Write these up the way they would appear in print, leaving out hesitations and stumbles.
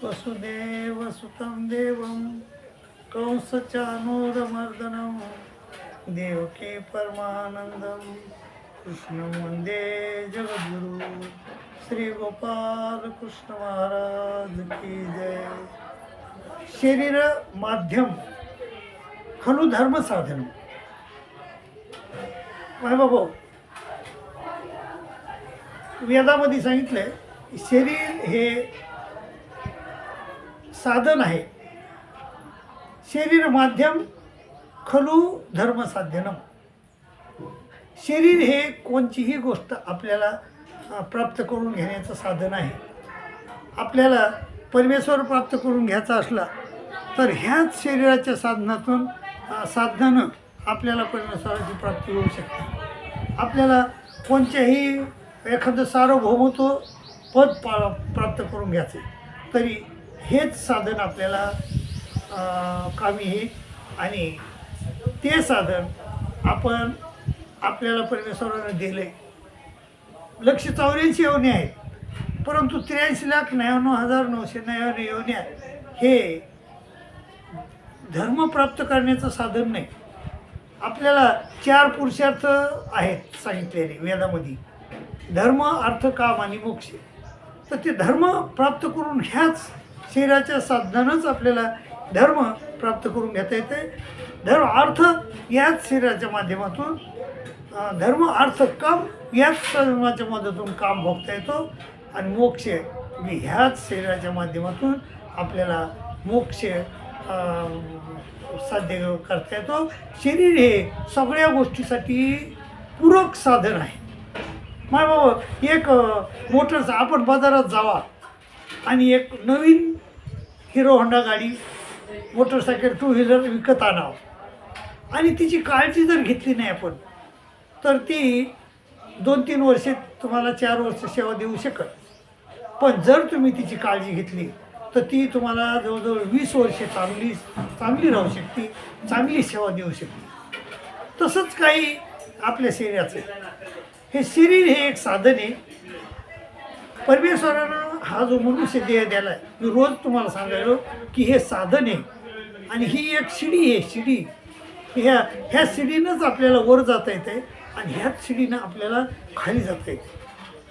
वसुदेवसुतं देवं कंसचानूरमर्दनं देवकी परमानंदं कृष्णं वंदे जगद्गुरु श्री गोपाल कृष्ण महाराज की जय. शरीर माध्यम खलु धर्म साधन. बाबा वेदामध्ये सांगितलंय शरीर हे साधन आहे. शरीर माध्यम खलु धर्म साधनम. शरीर हे कोणतीही गोष्ट आपल्याला प्राप्त करून घेण्याचं साधन आहे. आपल्याला परमेश्वर प्राप्त करून घ्यायचा असला तर ह्याच शरीराच्या साधनानं आपल्याला परमेश्वराची प्राप्ती होऊ शकते. आपल्याला कोणत्याही एखादं सार्वभौमत्व पद प्राप्त करून घ्यायचे तरी हेच साधन आपल्याला कामी येईल. आणि ते साधन आपल्याला परमेश्वरानं दिलं आहे. 184 योनी आहेत, परंतु 83,99,999 योन्या हे धर्म प्राप्त करण्याचं साधन नाही. आपल्याला 4 पुरुषार्थ आहेत सांगितलेले वेदामध्ये, धर्म अर्थ काम आणि मोक्ष. तर ते धर्म प्राप्त करून ह्याच शरीराच्या साधनानंच आपल्याला धर्म प्राप्त करून घेता येते. धर्म अर्थ याच शरीराच्या माध्यमातून, धर्म अर्थ काम याच शरीराच्या मदतीतून काम भोगता येतो. आणि मोक्ष ह्याच शरीराच्या माध्यमातून आपल्याला मोक्ष साध्य करता येतो. शरीर हे सगळ्या गोष्टीसाठी पूरक साधन आहे. माय बाबा एक मोटर आपण बाजारात जावा आणि एक नवीन हिरो होंडा गाडी मोटरसायकल 2 व्हीलर विकत आणावं आणि तिची काळजी जर घेतली नाही आपण तर ती 2-3 वर्षे तुम्हाला 4 वर्ष सेवा देऊ शकत. पण जर तुम्ही तिची काळजी घेतली तर ती तुम्हाला जवळजवळ 20 वर्षे चांगली राहू शकते, चांगली सेवा देऊ शकते. तसंच काही आपल्या शरीराचं हे शरीर हे एक साधन आहे. परमेश्वरानं हा जो मनुष्य देह दिला आहे, मी रोज तुम्हाला सांगायलो की हे साधन आहे. आणि ही एक शिडी आहे. शिडी ह्या शिडीनंच आपल्याला वर जाता येते आणि ह्याच शिडीनं आपल्याला खाली जाता येते.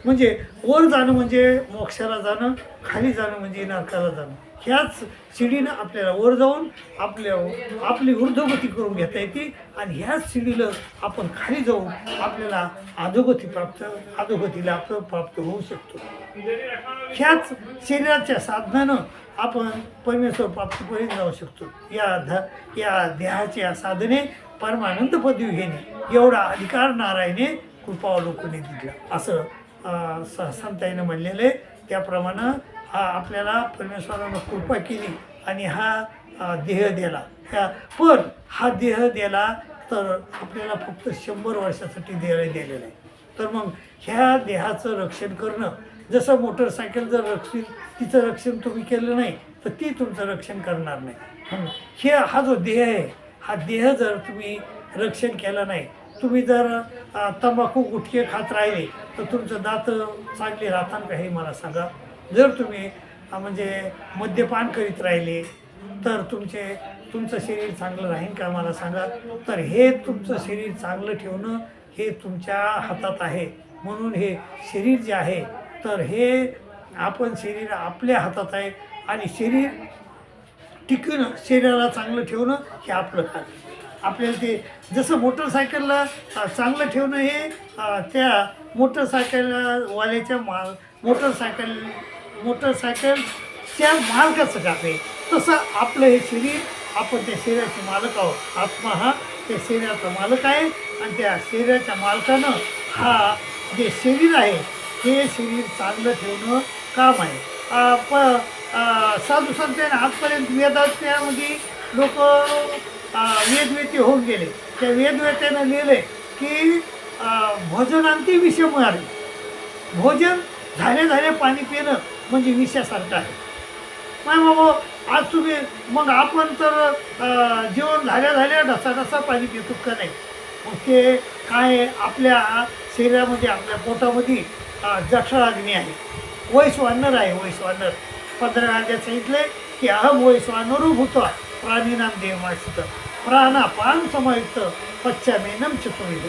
म्हणजे वर जाणं म्हणजे मोक्षाला जाणं, खाली जाणं म्हणजे नरकाला जाणं. ह्याच शिडीनं आपल्याला वर जाऊन आपली ऊर्ध्वगती करून घेता येते. आणि ह्याच शिडीला आपण खाली जाऊन आपल्याला अधोगतीला प्राप्त होऊ शकतो. ह्याच शरीराच्या साधनानं आपण परमेश्वर प्राप्तीपर्यंत जाऊ शकतो. या देहाच्या साधने परमानंद पदवी घेणे एवढा अधिकार नारायणे कृपावलोकने दिला असं संताईनं म्हणलेलं आहे. त्याप्रमाणे आपल्याला परमेश्वरानं कृपा केली आणि हा देह दिला. पण हा देह दिला तर आपल्याला फक्त 100 वर्षासाठी देह दिलेला आहे. तर मग ह्या देहाचं रक्षण करणं, जसं मोटरसायकल जर तिचं रक्षण तुम्ही केलं नाही तर ती तुमचं रक्षण करणार नाही. हा जो देह आहे, हा देह जर तुम्ही रक्षण केलं नाही, तुम्ही जर तंबाखू गुटखे खात राहिले तर तुमचं दात चांगले राहतात का हे मला सांगा. जर तुम्ही म्हणजे मद्यपान करीत राहिले तर तुमचं शरीर चांगलं राहील का मला सांगा. तर हे तुमचं शरीर चांगलं ठेवणं हे तुमच्या हातात आहे. म्हणून हे शरीर जे आहे तर हे शरीर आपल्या हातात आहे. आणि शरीर टिकवणं, शरीराला चांगलं ठेवणं हे आपलं काम. आपल्याला ते जसं मोटरसायकलला चांगलं ठेवणं हे त्या मोटरसायकलवाल्याच्या मोटरसायकलच्या मालकाचं काम आहे. तसं आपलं हे शरीर, आपण त्या शरीराचे मालक आहोत. आत्मा हा त्या शरीराचा मालक आहे आणि त्या शरीराच्या मालकानं हा जे शरीर आहे हे शरीर चांगलं ठेवणं काम आहे. साधू संतांनी आजपर्यंत वेदांमध्ये लोक वेदवेते होऊन गेले. त्या वेदवेत्यानं लिहिलं की भोजनांती विष मारे. भोजन झाले पाणी पिणं म्हणजे विषयासारखं आहे. नाही बाबा आज तुम्ही मग आपण तर जेवण झाल्या ढसा पाणी पितो का नाही. मग ते काय आपल्या शरीरामध्ये, आपल्या पोटामध्ये जठराग्नी आहे, वैश्वानर आहे. 15 अध्यायात सांगितलंय की अहम वै स्वानुरूभूत प्राणीनाम देवमासित प्राणापान समायुक्त पश्चामेनम चतुर्विध.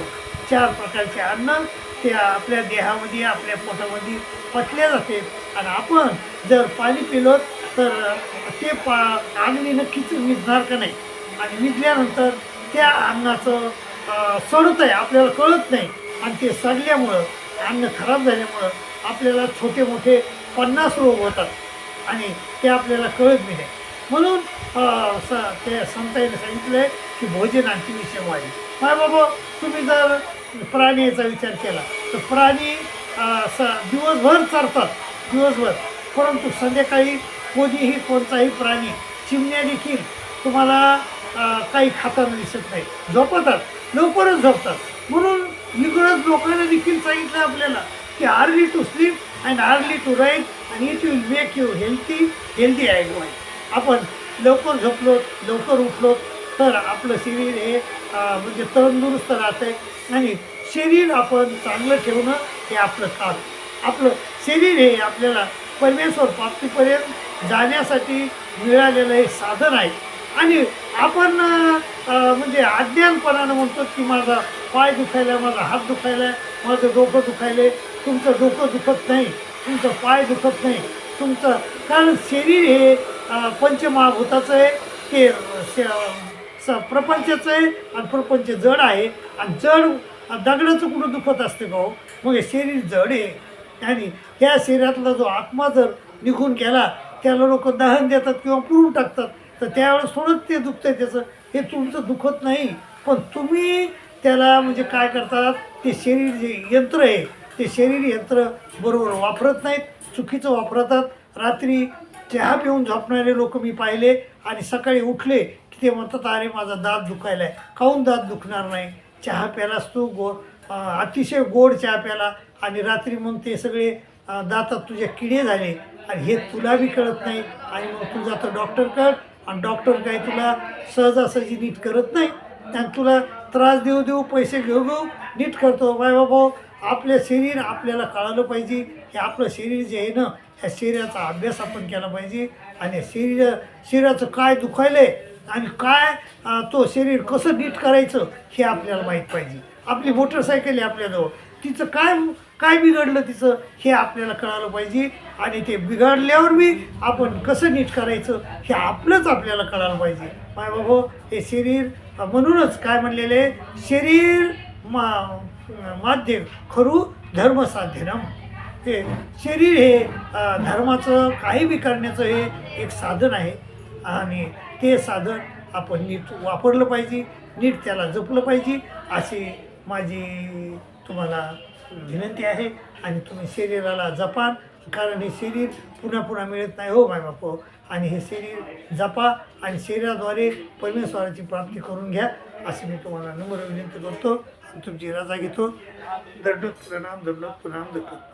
4 प्रकारचे अन्न ते आपल्या देहामध्ये आपल्या पोटामध्ये पचले जाते आणि आपण जर पाणी पिलो तर ते अग्नी नक्कीच विझणार का नाही आणि विझल्यानंतर त्या अन्नाचं सडत आहे आपल्याला कळत नाही आणि ते सडल्यामुळं अन्न खराब झाल्यामुळं आपल्याला छोटे मोठे 50 रोग होतात आणि ते आपल्याला कळत बी नाही. म्हणून ते संतांनी सांगितलं आहे की भोजन आणखी विषय वाढेल. काय बाबा तुम्ही जर प्राण्याचा विचार केला तर प्राणी दिवसभर चरतात दिवसभर, परंतु संध्याकाळी कोणताही प्राणी चिमण्या देखील तुम्हाला काही खाताना दिसत नाही, झोपतात, लवकरच झोपतात. म्हणून इंग्रज लोकांना देखील सांगितलं आपल्याला की early to sleep and early to rise आणि it will make you healthy as wise. आपण लवकर झोपलो लवकर उठलो तर आपलं शरीर हे म्हणजे तंदुरुस्त राहतं आहे आणि शरीर आपण चांगलं ठेवणं हे आपलं काम. आपलं शरीर हे आपल्याला परमेश्वर प्राप्तीपर्यंत जाण्यासाठी मिळालेलं हे साधन आहे. आणि आपण म्हणजे अज्ञानपणानं म्हणतो की माझा पाय दुखायला, माझा हात दुखायला, माझं डोकं दुखायले. तुमचं डोकं दुखत नाही, तुमचं पाय दुखत नाही, तुमचं कारण शरीर हे पंचमहाभूताचं आहे, ते प्रपंचाचं आहे आणि प्रपंच जड आहे आणि जड दगडाचं कुठं दुखत असते का हो? मग शरीर जड आहे आणि त्या शरीरातला जो आत्मा जर निघून गेला त्याला लोक दहन देतात किंवा पुरून टाकतात तर त्यावेळेस थोडंच ते दुखतं आहे त्याचं. हे तुमचं दुखत नाही पण तुम्ही त्याला म्हणजे काय करतात, ते शरीर जे यंत्र आहे ते शरीर यंत्र बरोबर वापरत नाहीत, चुकीचं वापरतात. रात्री चहा पिऊन झोपणारे लोक मी पाहिले आणि सकाळी उठले की ते म्हणतात अरे माझा दात दुखायला आहे. काहून दात दुखणार नाही? चहा प्यालास तू अतिशय गोड चहा प्याला आणि रात्री मग ते सगळे दातात तुझे किडे झाले आणि हे तुला बी कळत नाही आणि मग तू जातो डॉक्टरकडे आणि डॉक्टर काय तुला सहजासहजी नीट करत नाही आणि तुला त्रास देऊ पैसे घेऊ नीट करतो. बाय बाबा आपलं शरीर आपल्याला कळालं पाहिजे की आपलं शरीर जे आहे ना ह्या शरीराचा अभ्यास आपण केला पाहिजे आणि शरीराचं काय दुखायलं आहे आणि काय तो शरीर कसं नीट करायचं हे आपल्याला माहीत पाहिजे. आपली मोटरसायकल आहे आपल्याजवळ, तिचं काय बिघडलं तिचं हे आपल्याला कळालं पाहिजे आणि ते बिघडल्यावर बी आपण कसं नीट करायचं हे आपलंच आपल्याला कळालं पाहिजे. माय बाबा हे शरीर म्हणूनच काय म्हणलेलं आहे, शरीर माध्य खरू धर्मसाध्यनम. हे शरीर हे धर्माचं काही बी करण्याचं हे एक साधन आहे आणि ते साधन आपण नीट वापरलं पाहिजे, नीट त्याला जपलं पाहिजे अशी माझी तुम्हाला विनंती आहे. आणि तुम्ही शरीराला जपा कारण हे शरीर पुन्हा मिळत नाही हो माय बापो. आणि हे शरीर जपा आणि शरीराद्वारे परमेश्वराची प्राप्ती करून घ्या अशी मी तुम्हाला नम्र विनंती करतो आणि तुमची रजा घेतो. दंडोत प्रणाम, दंडोत प्रणाम, दंडोत प्रणाम.